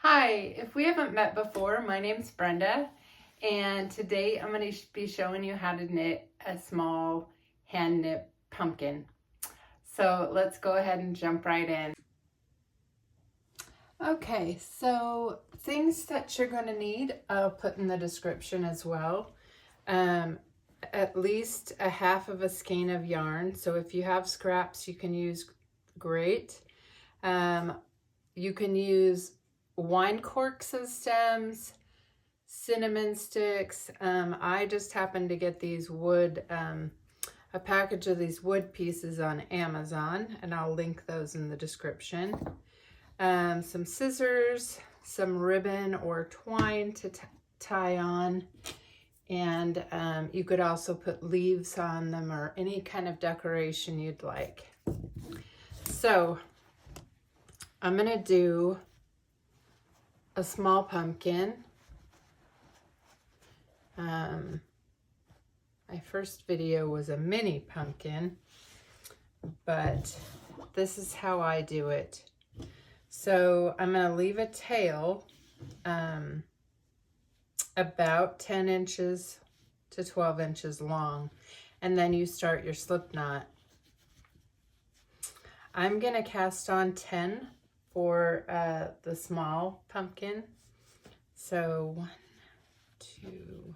Hi, if we haven't met before, my name's Brenda, and today I'm going to be showing you how to knit a small hand knit pumpkin. So let's go ahead and jump right in. Okay, so things that you're going to need, I'll put in the description as well. At least a half of a skein of yarn. So if you have scraps, you can use great. You can use wine corks as stems, cinnamon sticks. I just happened to get these wood, a package of these wood pieces on Amazon, and I'll link those in the description. Some scissors, some ribbon or twine to tie on, and you could also put leaves on them or any kind of decoration you'd like. So I'm gonna do a small pumpkin. My first video was a mini pumpkin, but this is how I do it. So I'm going to leave a tail about 10 inches to 12 inches long, and then you start your slip knot. I'm going to cast on 10 for the small pumpkin. So 1, 2,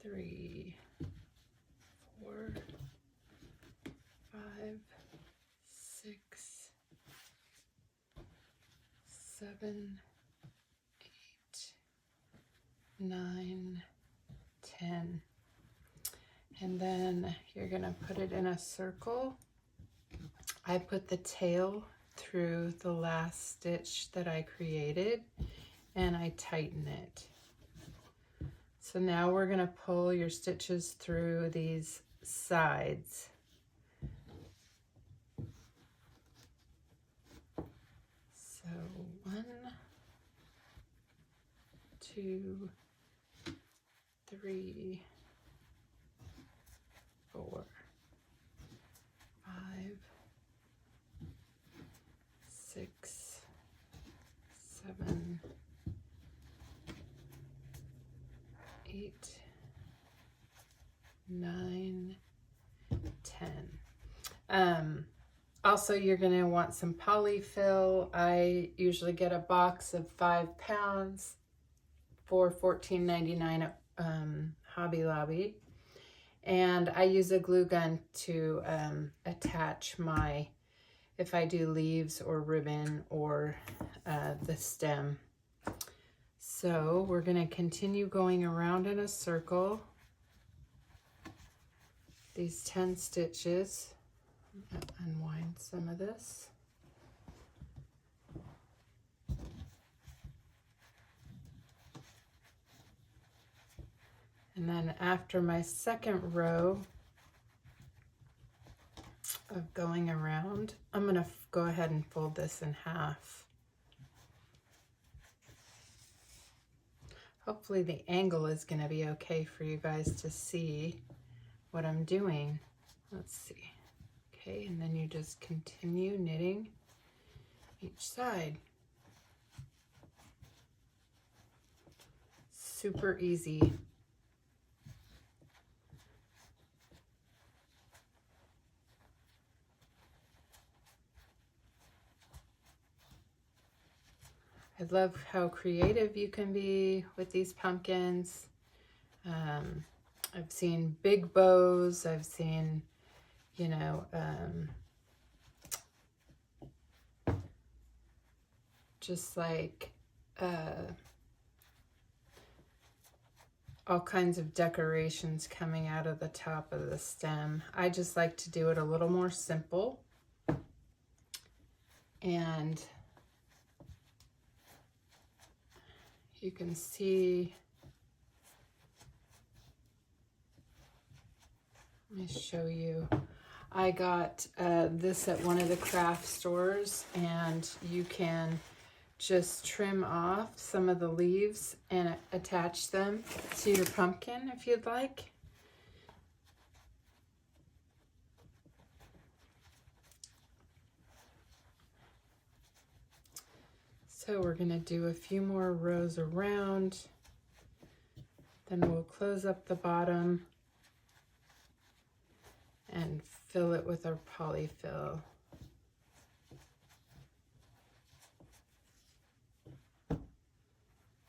3, 4, 5, 6, 7, 8, 9, 10. And then you're gonna put it in a circle. I put the tail through the last stitch that I created, and I tighten it. So now we're going to pull your stitches through these sides. So 1, 2, 3, 4, 5, 6, 7, 8, 9, 10. Also, you're going to want some polyfill. I usually get a box of 5 pounds for $14.99 at Hobby Lobby. And I use a glue gun to attach my, if I do leaves or ribbon or the stem. So we're going to continue going around in a circle. These 10 stitches. I'm going to unwind some of this. And then after my second row of going around, I'm going to go ahead and fold this in half. Hopefully the angle is going to be okay for you guys to see what I'm doing. Let's see. Okay, and then you just continue knitting each side. Super easy. I love how creative you can be with these pumpkins. I've seen big bows. I've seen, you know, just like all kinds of decorations coming out of the top of the stem. I just like to do it a little more simple. And you can see, let me show you. I got this at one of the craft stores, and you can just trim off some of the leaves and attach them to your pumpkin if you'd like. So we're going to do a few more rows around, then we'll close up the bottom and fill it with our polyfill.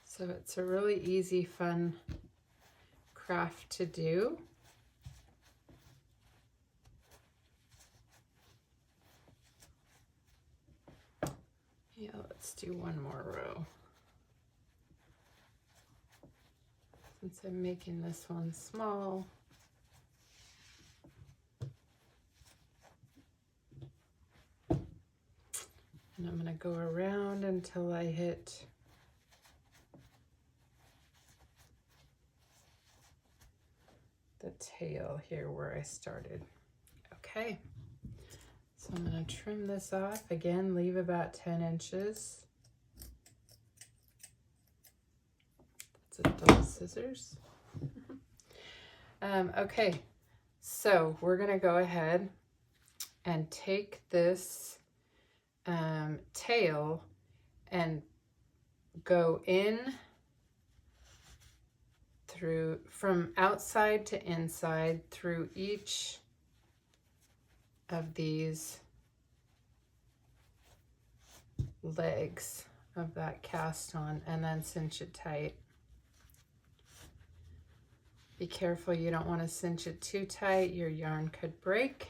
So it's a really easy, fun craft to do. Yeah, let's do one more row. Since I'm making this one small. And I'm going to go around until I hit the tail here where I started. Okay, so I'm going to trim this off. Again, leave about 10 inches. That's a dull scissors. Okay, so we're going to go ahead and take this tail and go in through from outside to inside through each of these legs of that cast on, and then cinch it tight. Be careful, you don't want to cinch it too tight, your yarn could break.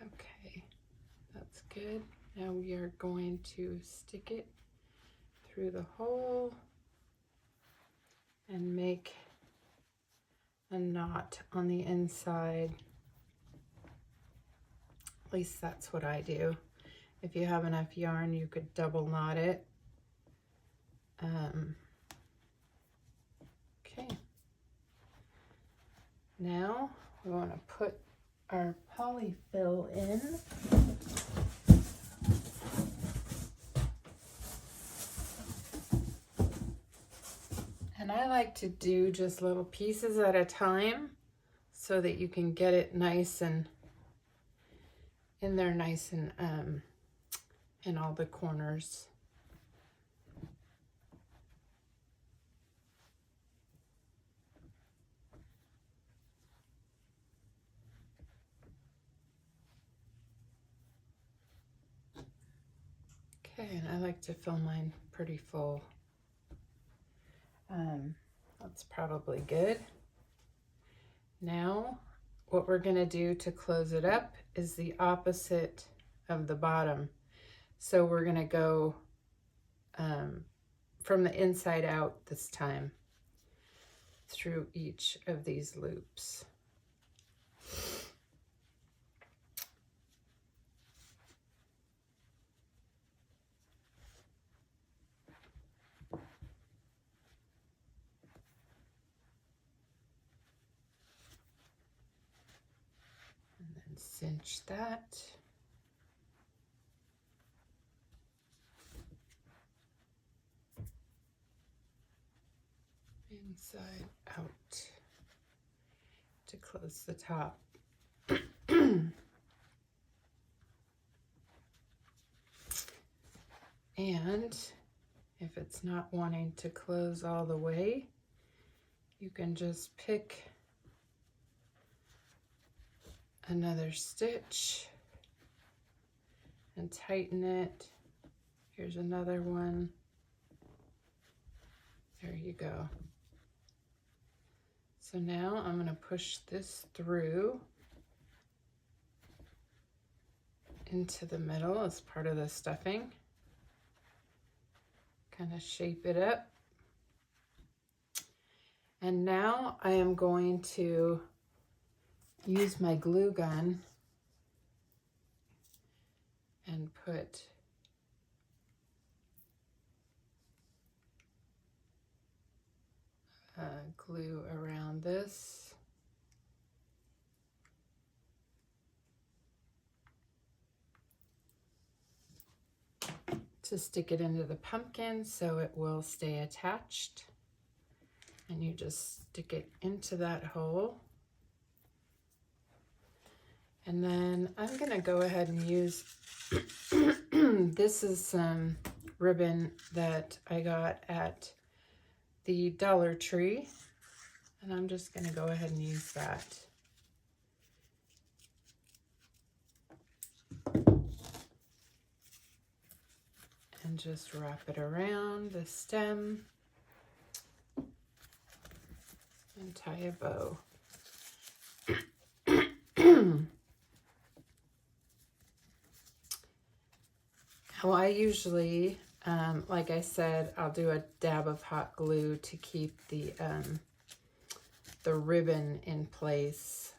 Okay, that's good. Now we are going to stick it through the hole and make a knot on the inside. At least that's what I do. If you have enough yarn, you could double knot it. Okay. Now we want to put our polyfill in. And I like to do just little pieces at a time so that you can get it nice and in there, nice and in all the corners. Okay, and I like to fill mine pretty full. That's probably good. Now, what we're going to do to close it up is the opposite of the bottom. So we're going to go from the inside out this time through each of these loops. Cinch that. Inside out to close the top. And if it's not wanting to close all the way, you can just pick another stitch and tighten it. Here's another one. There you go. So now I'm going to push this through into the middle as part of the stuffing. Kind of shape it up. And now I am going to use my glue gun and put glue around this. To stick it into the pumpkin so it will stay attached and you just stick it into that hole. And then I'm gonna go ahead and use, this is some ribbon that I got at the Dollar Tree, and I'm just gonna go ahead and use that. And just wrap it around the stem and tie a bow. Well, I usually, like I said, I'll do a dab of hot glue to keep the ribbon in place.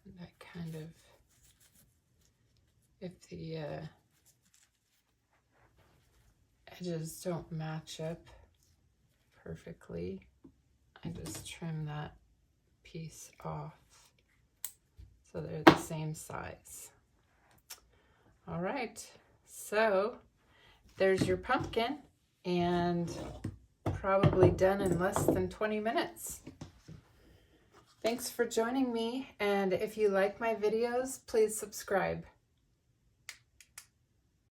And that kind of, if the edges don't match up perfectly, I just trim that piece off so they're the same size. All right, so there's your pumpkin, and probably done in less than 20 minutes. Thanks for joining me, and if you like my videos, please subscribe.